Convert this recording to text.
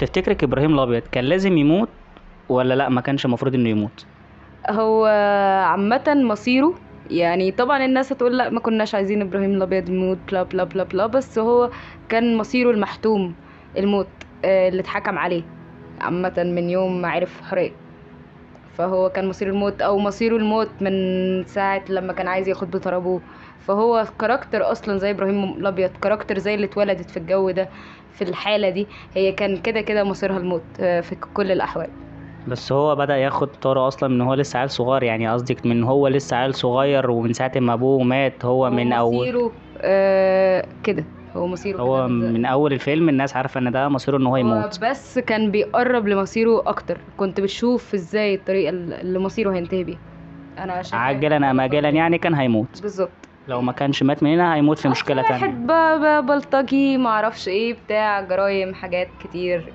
تفتكرك ابراهيم الابيض كان لازم يموت ولا لا ما كانش المفروض انه يموت؟ هو عامة مصيره، يعني طبعا الناس هتقول لا ما كناش عايزين ابراهيم الابيض يموت بلا بلا بلا بلا، بس هو كان مصيره المحتوم، الموت، اللي اتحكم عليه عامة من يوم ما عرف حرية. فهو كان مصير الموت او مصيره الموت من ساعة لما كان عايز ياخد بطار ابوه. فهو كاركتر اصلا زي ابراهيم الابيض، كاركتر زي اللي اتولدت في الجو ده، في الحالة دي هي كان كده كده مصيرها الموت في كل الاحوال. بس هو بدأ ياخد طاره اصلا من هو لسه عيل صغير، يعني قصدك من هو لسه عيل صغير ومن ساعة ما ابوه مات هو هو من اول. مصيره كده، هو مصيره كده هو من اول الفيلم الناس عارفة ان ده مصيره ان هو هو يموت. بس كان بيقرب لمصيره اكتر، كنت بتشوف ازاي الطريقة اللي مصيره هينتهي بيها. انا شايفاه عاجلا ام كده اجلا قدام. يعني كان هيموت. بالظبط. لو ما كانش مات من هنا هيموت في اصل مشكلة واحد تانية. بلطجي معرفش ايه بتاع جرايم حاجات كتير.